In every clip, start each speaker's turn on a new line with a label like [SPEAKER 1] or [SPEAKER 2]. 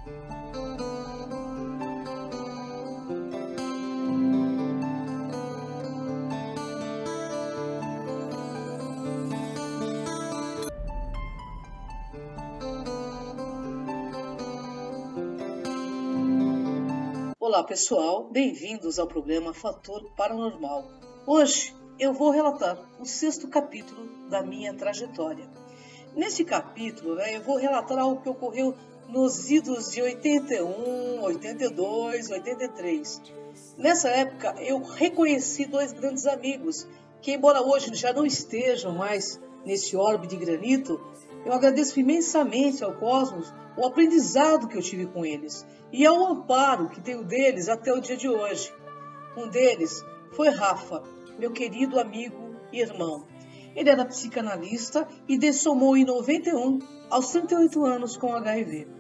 [SPEAKER 1] Olá pessoal, bem-vindos ao programa Fator Paranormal. Hoje eu vou relatar o 6º capítulo da minha trajetória. Nesse capítulo eu vou relatar algo que ocorreu nos idos de 81, 82, 83. Nessa época eu reconheci 2 grandes amigos que, embora hoje já não estejam mais nesse orbe de granito, eu agradeço imensamente ao cosmos o aprendizado que eu tive com eles e ao amparo que tenho deles até o dia de hoje. Um deles foi Rafa, meu querido amigo e irmão. Ele era psicanalista e dessomou em 91, aos 38 anos, com HIV.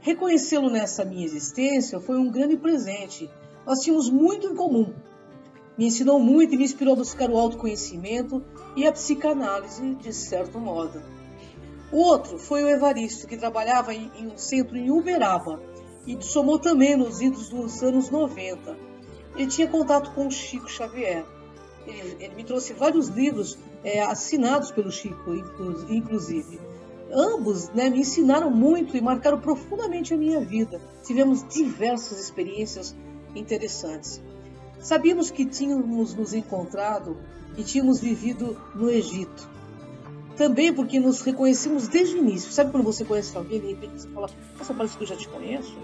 [SPEAKER 1] Reconhecê-lo nessa minha existência foi um grande presente. Nós tínhamos muito em comum. Me ensinou muito e me inspirou a buscar o autoconhecimento e a psicanálise, de certo modo. O outro foi o Evaristo, que trabalhava em um centro em Uberaba e somou também nos idos dos anos 90. Ele tinha contato com o Chico Xavier. Ele me trouxe vários livros assinados pelo Chico, inclusive. Ambos me ensinaram muito e marcaram profundamente a minha vida. Tivemos diversas experiências interessantes. Sabíamos que tínhamos nos encontrado e tínhamos vivido no Egito. Também porque nos reconhecemos desde o início. Sabe quando você conhece alguém e de repente você fala: nossa, parece que eu já te conheço?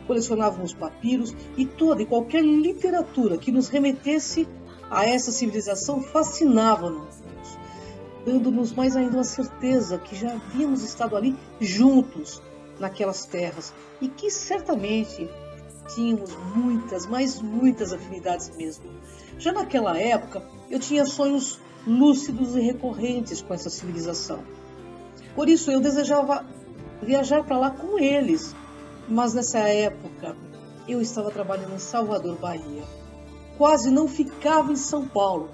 [SPEAKER 1] Colecionávamos papiros e toda e qualquer literatura que nos remetesse a essa civilização fascinava-nos, dando-nos mais ainda a certeza que já havíamos estado ali juntos naquelas terras e que certamente tínhamos muitas, mas muitas afinidades mesmo. Já naquela época eu tinha sonhos lúcidos e recorrentes com essa civilização. Por isso eu desejava viajar para lá com eles, mas nessa época eu estava trabalhando em Salvador, Bahia. Quase não ficava em São Paulo,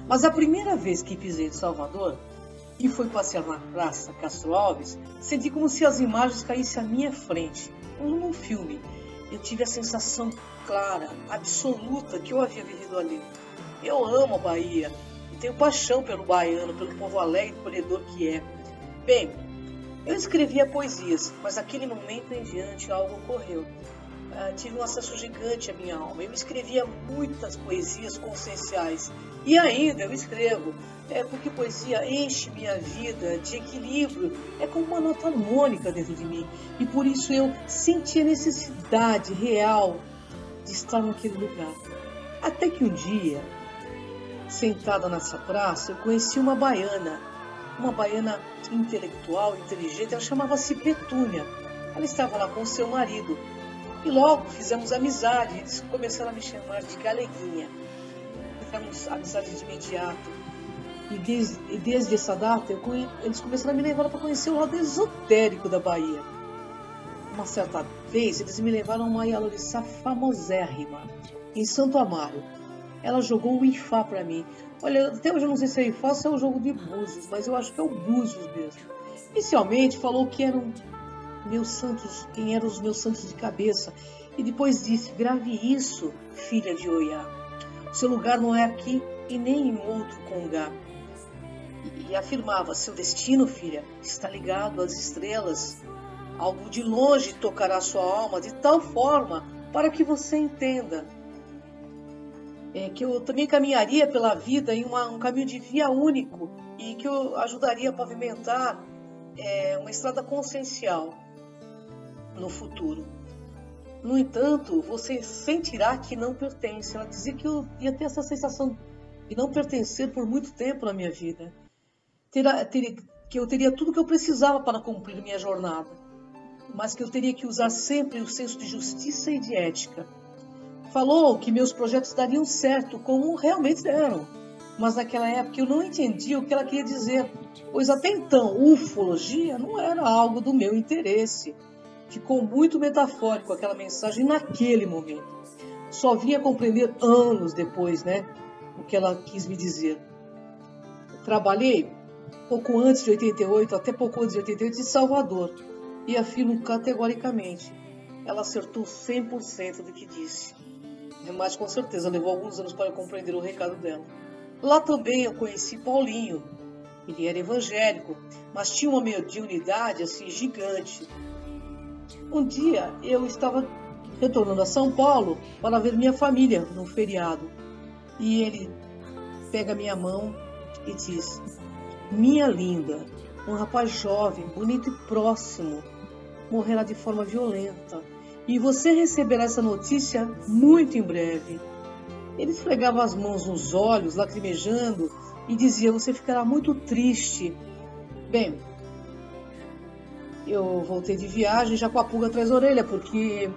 [SPEAKER 1] mas a primeira vez que pisei em Salvador e fui passear na Praça Castro Alves, senti como se as imagens caíssem à minha frente, como num filme. Eu tive a sensação clara, absoluta, que eu havia vivido ali. Eu amo a Bahia. Tenho paixão pelo baiano, pelo povo alegre e acolhedor que é. Bem, eu escrevia poesias, mas naquele momento em diante algo ocorreu. Tive um acesso gigante à minha alma. Eu escrevia muitas poesias conscienciais. E ainda eu escrevo, porque poesia enche minha vida de equilíbrio. É como uma nota harmônica dentro de mim. E por isso eu senti a necessidade real de estar naquele lugar. Até que um dia, sentada nessa praça, eu conheci uma baiana intelectual, inteligente. Ela chamava-se Petúnia. Ela estava lá com seu marido e logo fizemos amizade. Eles começaram a me chamar de Galeguinha. Fizemos amizade de imediato e desde essa data eles começaram a me levar para conhecer o lado esotérico da Bahia. Uma certa vez eles me levaram a uma Yalorissá famosérrima em Santo Amaro. Ela jogou o Ifá para mim. Olha, até hoje eu não sei se é Ifá ou se é o jogo de Búzios, mas eu acho que é o Búzios mesmo. Inicialmente falou que eram meus santos, quem eram os meus santos de cabeça. E depois disse: grave isso, filha de Oiá. O seu lugar não é aqui e nem em outro congá. E afirmava: seu destino, filha, está ligado às estrelas. Algo de longe tocará sua alma de tal forma para que você entenda que eu também caminharia pela vida em um caminho de via único e que eu ajudaria a pavimentar uma estrada consciencial no futuro. No entanto, você sentirá que não pertence. Ela dizia que eu ia ter essa sensação de não pertencer por muito tempo na minha vida. Que eu teria tudo que eu precisava para cumprir minha jornada, mas que eu teria que usar sempre o senso de justiça e de ética. Falou que meus projetos dariam certo, como realmente deram. Mas naquela época eu não entendia o que ela queria dizer, pois até então ufologia não era algo do meu interesse. Ficou muito metafórico aquela mensagem naquele momento. Só vim a compreender anos depois, o que ela quis me dizer. Trabalhei pouco antes de 88, até pouco antes de 88, em Salvador. E afirmo categoricamente ela acertou 100% do que disse. Mas com certeza levou alguns anos para compreender o recado dela. Lá também eu conheci Paulinho. Ele era evangélico, mas tinha uma mediunidade assim gigante. Um dia eu estava retornando a São Paulo para ver minha família no feriado. E ele pega minha mão e diz: minha linda, um rapaz jovem, bonito e próximo morrerá de forma violenta. E você receberá essa notícia muito em breve. Ele esfregava as mãos nos olhos, lacrimejando, e dizia: você ficará muito triste. Bem, eu voltei de viagem já com a pulga atrás da orelha, porque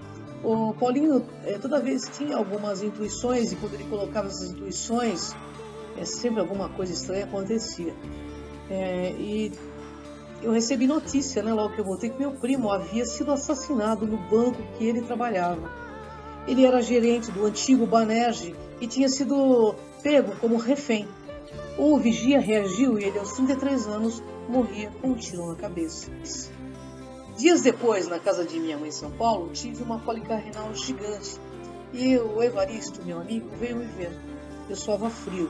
[SPEAKER 1] o Paulinho toda vez tinha algumas intuições, e quando ele colocava essas intuições, sempre alguma coisa estranha acontecia. E eu recebi notícia, logo que eu voltei, que meu primo havia sido assassinado no banco que ele trabalhava. Ele era gerente do antigo Banerje e tinha sido pego como refém. O vigia reagiu e ele, aos 33 anos, morria com um tiro na cabeça. Dias depois, na casa de minha mãe em São Paulo, tive uma cólica renal gigante. E o Evaristo, meu amigo, veio me ver. Eu suava frio.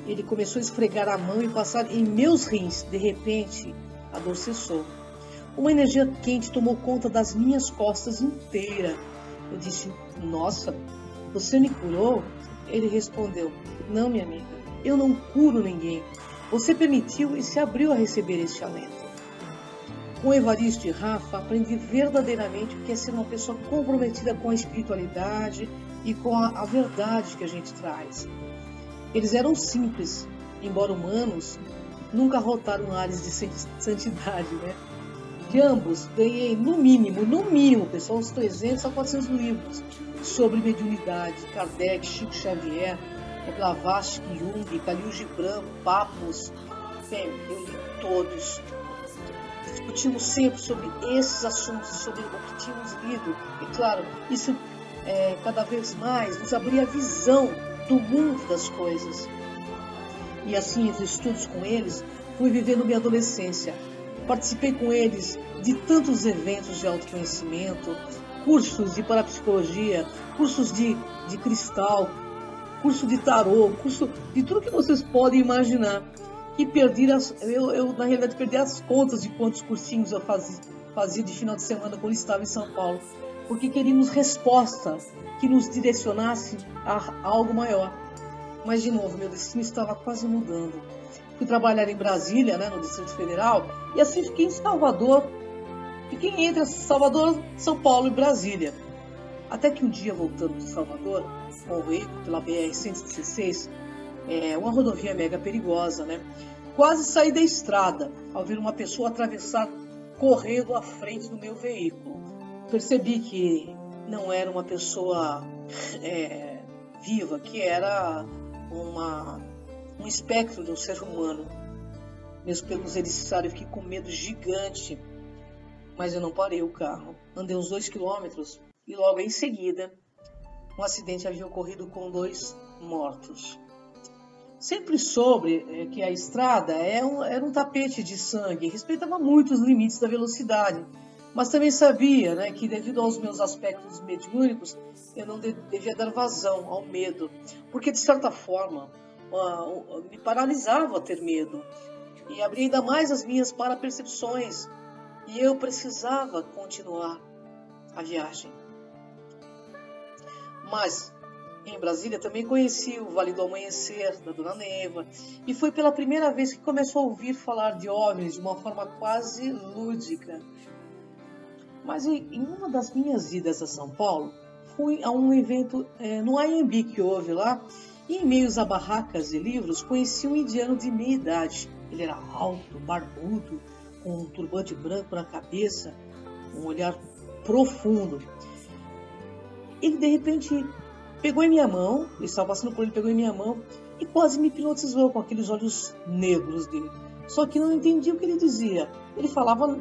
[SPEAKER 1] Ele começou a esfregar a mão e passar em meus rins. De repente, a dor cessou. Uma energia quente tomou conta das minhas costas inteiras. Eu disse: nossa, você me curou? Ele respondeu: não, minha amiga, eu não curo ninguém. Você permitiu e se abriu a receber este alento. Com Evaristo e Rafa, aprendi verdadeiramente o que é ser uma pessoa comprometida com a espiritualidade e com a verdade que a gente traz. Eles eram simples, embora humanos, nunca arrotaram ares de santidade, De ambos, ganhei no mínimo, pessoal, uns 300 a 400 livros sobre mediunidade: Kardec, Chico Xavier, Blavatsky, Jung, Khalil Gibran, Papos. Bem, eu li todos. Discutimos sempre sobre esses assuntos, sobre o que tínhamos lido. E claro, isso cada vez mais nos abria a visão do mundo das coisas. E assim, entre estudos com eles, fui vivendo minha adolescência. Participei com eles de tantos eventos de autoconhecimento, cursos de parapsicologia, cursos de cristal, curso de tarô, curso de tudo que vocês podem imaginar. E eu na realidade perdi as contas de quantos cursinhos eu fazia de final de semana quando estava em São Paulo, porque queríamos resposta que nos direcionasse a algo maior. Mas, de novo, meu destino estava quase mudando. Fui trabalhar em Brasília, no Distrito Federal, e assim fiquei em Salvador. Fiquei entre Salvador, São Paulo e Brasília. Até que um dia, voltando de Salvador, com o veículo pela BR-116, uma rodovia mega perigosa, quase saí da estrada ao ver uma pessoa atravessar correndo à frente do meu veículo. Percebi que não era uma pessoa viva, que era um espectro de um ser humano. Mesmo pelos erissários, fiquei com medo gigante, mas eu não parei o carro. Andei uns 2 quilômetros e logo em seguida um acidente havia ocorrido com 2 mortos. Sempre soube que a estrada era um tapete de sangue, respeitava muito os limites da velocidade, mas também sabia que devido aos meus aspectos mediúnicos, eu não devia dar vazão ao medo, porque de certa forma me paralisava ter medo e abria ainda mais as minhas parapercepções, e eu precisava continuar a viagem. Mas em Brasília também conheci o Vale do Amanhecer, da Dona Neva, e foi pela primeira vez que começou a ouvir falar de OVNIs de uma forma quase lúdica. Mas em uma das minhas idas a São Paulo, fui a um evento no AMB que houve lá, e em meio a barracas e livros, conheci um indiano de meia idade. Ele era alto, barbudo, com um turbante branco na cabeça, um olhar profundo. Ele, de repente, pegou em minha mão, eu estava passando por ele, pegou em minha mão e quase me hipnotizou com aqueles olhos negros dele. Só que não entendi o que ele dizia. Ele falava,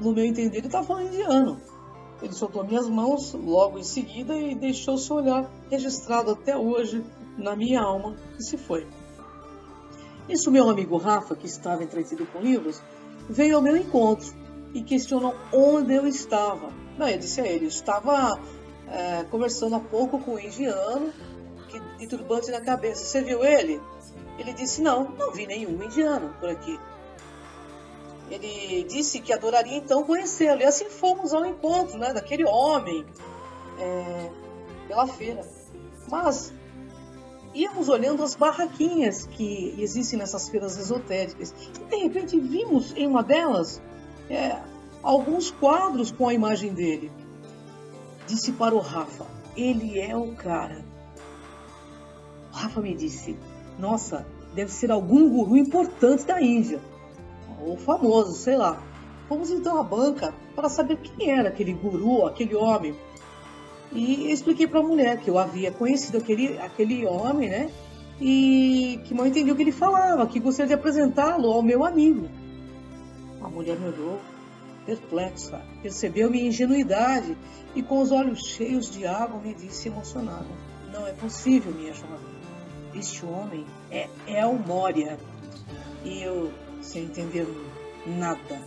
[SPEAKER 1] no meu entender, ele estava falando indiano. Ele soltou minhas mãos logo em seguida e deixou seu olhar registrado até hoje na minha alma, e se foi. Isso, meu amigo Rafa, que estava entretido com livros, veio ao meu encontro e questionou onde eu estava. Não, eu disse a ele, eu estava conversando há pouco com um indiano de turbante na cabeça. Você viu ele? Ele disse, não vi nenhum indiano por aqui. Ele disse que adoraria então conhecê-lo. E assim fomos ao encontro, né, daquele homem pela feira. Mas íamos olhando as barraquinhas que existem nessas feiras esotéricas. E de repente vimos em uma delas alguns quadros com a imagem dele. Disse para o Rafa, ele é o cara. O Rafa me disse, nossa, deve ser algum guru importante da Índia. Ou famoso, sei lá. Fomos então à banca para saber quem era aquele guru, aquele homem. E expliquei para a mulher que eu havia conhecido aquele homem, né? E que mal entendi o que ele falava, que gostaria de apresentá-lo ao meu amigo. A mulher me olhou, perplexa, percebeu minha ingenuidade e com os olhos cheios de água me disse emocionada, não é possível, minha jovem. Este homem é El Morya. E eu, sem entender nada,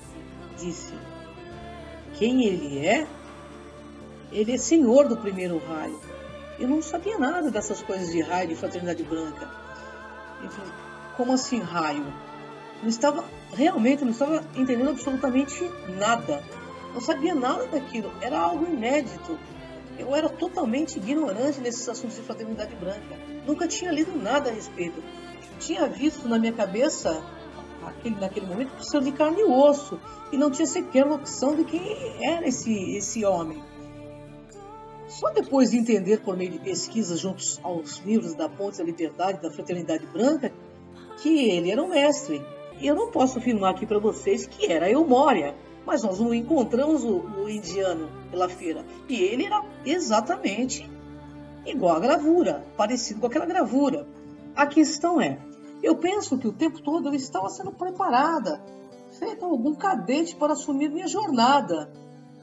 [SPEAKER 1] disse, quem ele é? Ele é senhor do primeiro raio. Eu não sabia nada dessas coisas de raio, de fraternidade branca. Eu falei, como assim raio? Não estava entendendo absolutamente nada. Não sabia nada daquilo. Era algo inédito. Eu era totalmente ignorante nesses assuntos de fraternidade branca. Nunca tinha lido nada a respeito. Tinha visto na minha cabeça, naquele momento, o ser de carne e osso. E não tinha sequer noção de quem era esse homem. Só depois de entender, por meio de pesquisas juntos aos livros da Ponte da Liberdade, da Fraternidade Branca, que ele era um mestre. E eu não posso afirmar aqui para vocês que era El Morya, mas nós não encontramos o indiano pela feira. E ele era exatamente igual à gravura, parecido com aquela gravura. A questão é, eu penso que o tempo todo eu estava sendo preparada, feita algum cadete para assumir minha jornada,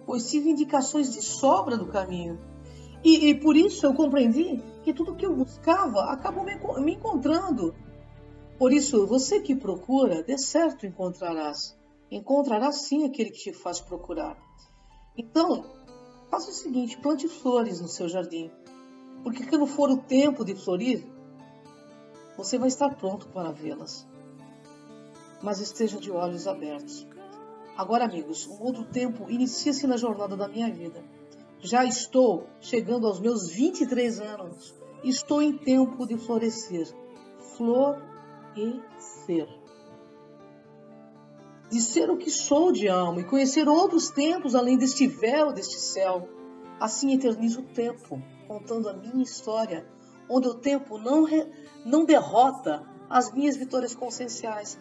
[SPEAKER 1] pois tive indicações de sobra do caminho. E por isso eu compreendi que tudo que eu buscava acabou me encontrando. Por isso, você que procura, de certo encontrarás. Encontrarás sim aquele que te faz procurar. Então, faça o seguinte, plante flores no seu jardim. Porque quando for o tempo de florir, você vai estar pronto para vê-las. Mas esteja de olhos abertos. Agora, amigos, um outro tempo inicia-se na jornada da minha vida. Já estou chegando aos meus 23 anos. Estou em tempo de florescer. Florescer. De ser o que sou de alma e conhecer outros tempos além deste véu, deste céu. Assim eternizo o tempo, contando a minha história, onde o tempo não derrota as minhas vitórias conscienciais,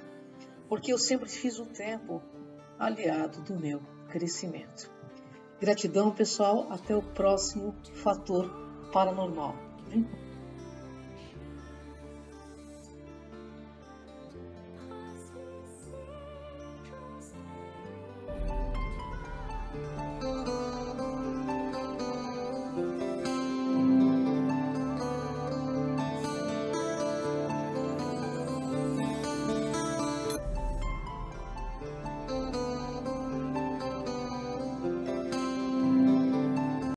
[SPEAKER 1] porque eu sempre fiz o tempo aliado do meu crescimento. Gratidão, pessoal. Até o próximo Fator Paranormal.